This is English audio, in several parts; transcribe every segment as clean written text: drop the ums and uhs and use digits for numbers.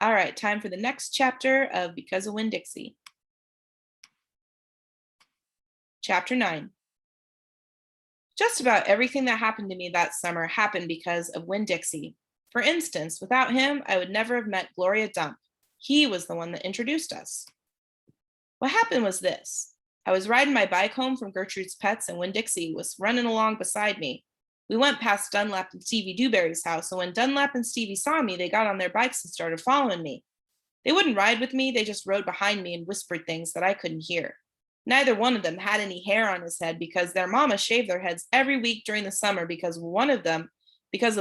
All right, time for the next chapter of Because of Winn-Dixie. Chapter 9. Just about everything that happened to me that summer happened because of Winn-Dixie. For instance, without him, I would never have met Gloria Dump. He was the one that introduced us. What happened was this. I was riding my bike home from Gertrude's Pets, and Winn-Dixie was running along beside me. We went past Dunlap and Stevie Dewberry's house, and when Dunlap and Stevie saw me, they got on their bikes and started following me. They wouldn't ride with me, they just rode behind me and whispered things that I couldn't hear. Neither one of them had any hair on his head because their mama shaved their heads every week during the summer because of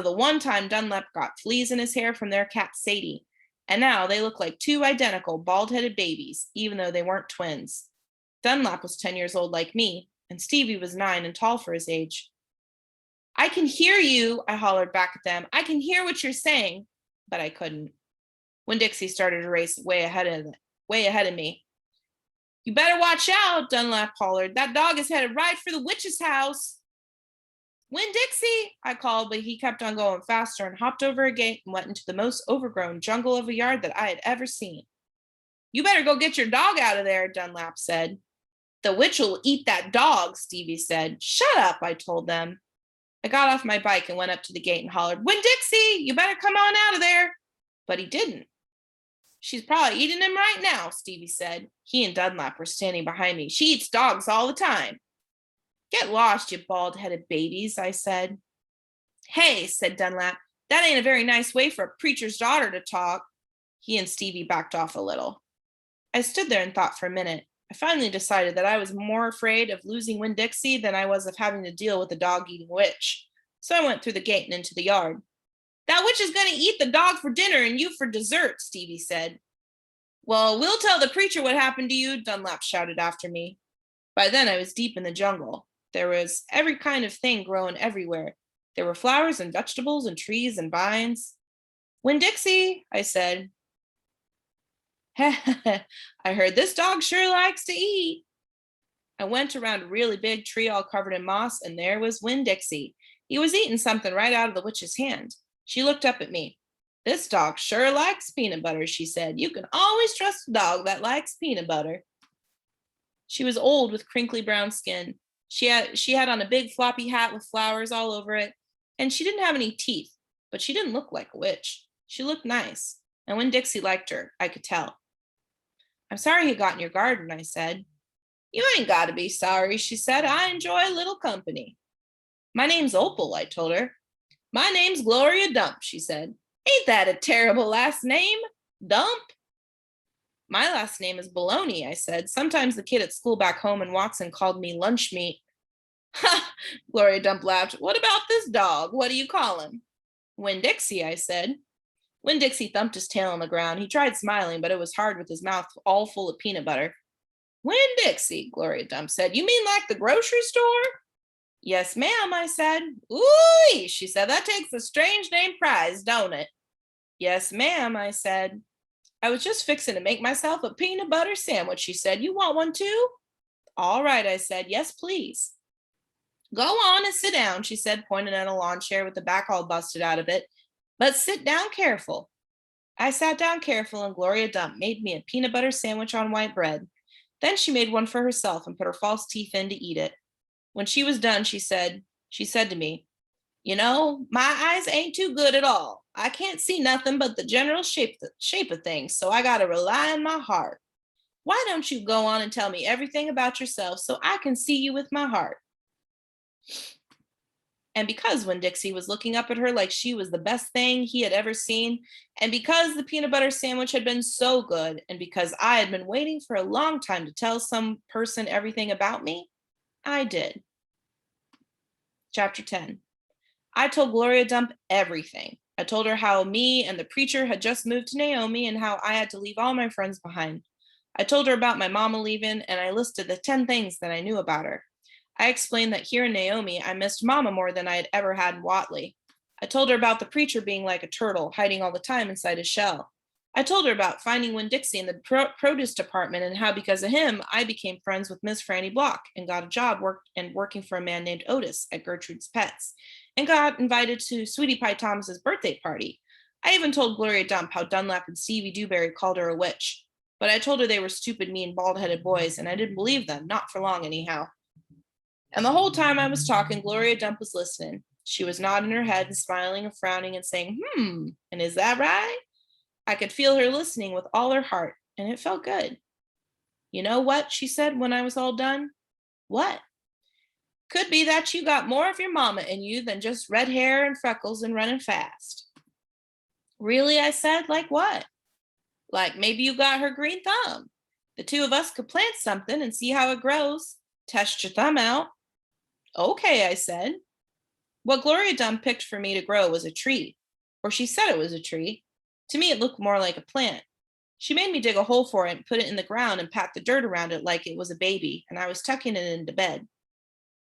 the one time Dunlap got fleas in his hair from their cat Sadie. And now they look like two identical bald-headed babies, even though they weren't twins. Dunlap was 10 years old like me, and Stevie was 9 and tall for his age. "I can hear you," I hollered back at them. "I can hear what you're saying," but I couldn't. Winn-Dixie started to race way ahead of me. "You better watch out," Dunlap hollered. "That dog is headed right for the witch's house." "Winn-Dixie," I called, but he kept on going faster and hopped over a gate and went into the most overgrown jungle of a yard that I had ever seen. "You better go get your dog out of there," Dunlap said. "The witch will eat that dog," Stevie said. "Shut up," I told them. I got off my bike and went up to the gate and hollered, "Winn-Dixie, you better come on out of there." But he didn't. "She's probably eating him right now," Stevie said. He and Dunlap were standing behind me. "She eats dogs all the time." "Get lost, you bald-headed babies," I said. "Hey," said Dunlap, "that ain't a very nice way for a preacher's daughter to talk." He and Stevie backed off a little. I stood there and thought for a minute. I finally decided that I was more afraid of losing Winn-Dixie than I was of having to deal with a dog-eating witch. So I went through the gate and into the yard. "That witch is going to eat the dog for dinner and you for dessert," Stevie said. "Well, we'll tell the preacher what happened to you," Dunlap shouted after me. By then I was deep in the jungle. There was every kind of thing growing everywhere. There were flowers and vegetables and trees and vines. "Winn-Dixie," I said. "I heard this dog sure likes to eat." I went around a really big tree all covered in moss, and there was Winn-Dixie. He was eating something right out of the witch's hand. She looked up at me. "This dog sure likes peanut butter," she said. "You can always trust a dog that likes peanut butter." She was old with crinkly brown skin. She had on a big floppy hat with flowers all over it, and she didn't have any teeth, but she didn't look like a witch. She looked nice, and Winn-Dixie liked her, I could tell. "I'm sorry he got in your garden," I said. "You ain't got to be sorry," she said. "I enjoy a little company." "My name's Opal," I told her. "My name's Gloria Dump," she said. "Ain't that a terrible last name? Dump?" "My last name is Baloney," I said. "Sometimes the kid at school back home in Watson called me lunch meat." "Ha!" Gloria Dump laughed. "What about this dog? What do you call him?" "Winn-Dixie," I said. Winn-Dixie thumped his tail on the ground. He tried smiling, but it was hard with his mouth all full of peanut butter. "Winn-Dixie," Gloria Dump said. "You mean like the grocery store?" "Yes, ma'am," I said. "Ooh," she said. "That takes a strange name prize, don't it?" "Yes, ma'am," I said. "I was just fixing to make myself a peanut butter sandwich," she said. "You want one too?" "All right," I said. "Yes, please." "Go on and sit down," she said, pointing at a lawn chair with the back all busted out of it. "But sit down careful." I sat down careful, and Gloria Dump made me a peanut butter sandwich on white bread. Then she made one for herself and put her false teeth in to eat it. When she was done, she said to me, "You know, my eyes ain't too good at all. I can't see nothing but the general shape of things, so I got to rely on my heart. Why don't you go on and tell me everything about yourself so I can see you with my heart?" And because Winn-Dixie was looking up at her like she was the best thing he had ever seen, and because the peanut butter sandwich had been so good, and because I had been waiting for a long time to tell some person everything about me, I did. Chapter 10. I told Gloria Dump everything. I told her how me and the preacher had just moved to Naomi and how I had to leave all my friends behind. I told her about my mama leaving, and I listed the 10 things that I knew about her. I explained that here in Naomi, I missed Mama more than I had ever had in Watley. I told her about the preacher being like a turtle, hiding all the time inside his shell. I told her about finding Winn-Dixie in the produce department and how because of him, I became friends with Miss Franny Block and got a job working for a man named Otis at Gertrude's Pets and got invited to Sweetie Pie Thomas's birthday party. I even told Gloria Dump how Dunlap and Stevie Dewberry called her a witch, but I told her they were stupid, mean, bald-headed boys, and I didn't believe them, not for long anyhow. And the whole time I was talking, Gloria Dump was listening. She was nodding her head and smiling and frowning and saying, and is that right? I could feel her listening with all her heart, and it felt good. You know what? She said when I was all done. What? Could be that you got more of your mama in you than just red hair and freckles and running fast. Really? I said. Like what? Like maybe you got her green thumb. The two of us could plant something and see how it grows. Test your thumb out. Okay, I said. What Gloria Dump picked for me to grow was a tree, or she said it was a tree. To me, it looked more like a plant. She made me dig a hole for it and put it in the ground and pat the dirt around it like it was a baby, and I was tucking it into bed.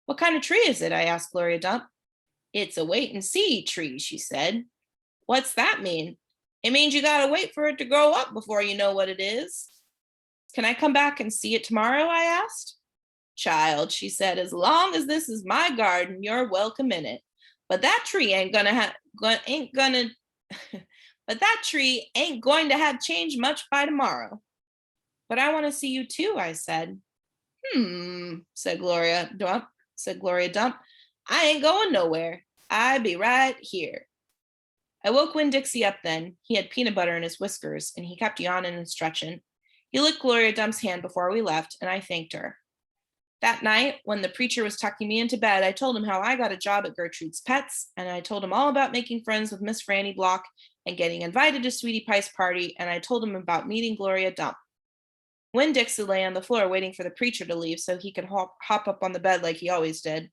What kind of tree is it? I asked Gloria Dump. It's a wait and see tree, she said. What's that mean? It means you gotta wait for it to grow up before you know what it is. Can I come back and see it tomorrow? I asked. Child, she said, as long as this is my garden, you're welcome in it. But that tree ain't gonna but that tree ain't going to have changed much by tomorrow. But I want to see you too, I said. Said Gloria Dump. I ain't going nowhere. I be right here. I woke Winn-Dixie up then. He had peanut butter in his whiskers, and he kept yawning and stretching. He licked Gloria Dump's hand before we left, and I thanked her. That night, when the preacher was tucking me into bed, I told him how I got a job at Gertrude's Pets, and I told him all about making friends with Miss Franny Block and getting invited to Sweetie Pie's party, and I told him about meeting Gloria Dump. Winn-Dixie lay on the floor waiting for the preacher to leave so he could hop up on the bed like he always did.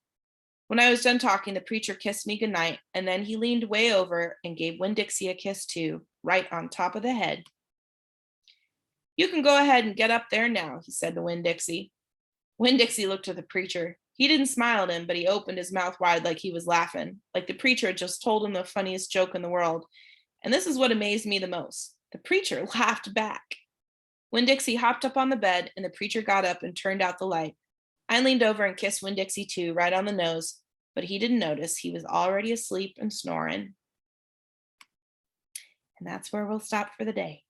When I was done talking, the preacher kissed me goodnight, and then he leaned way over and gave Winn-Dixie a kiss too, right on top of the head. You can go ahead and get up there now, he said to Winn-Dixie. Winn-Dixie looked at the preacher. He didn't smile at him, but he opened his mouth wide like he was laughing, like the preacher had just told him the funniest joke in the world. And this is what amazed me the most. The preacher laughed back. Winn-Dixie hopped up on the bed, and the preacher got up and turned out the light. I leaned over and kissed Winn-Dixie too, right on the nose, but he didn't notice. He was already asleep and snoring. And that's where we'll stop for the day.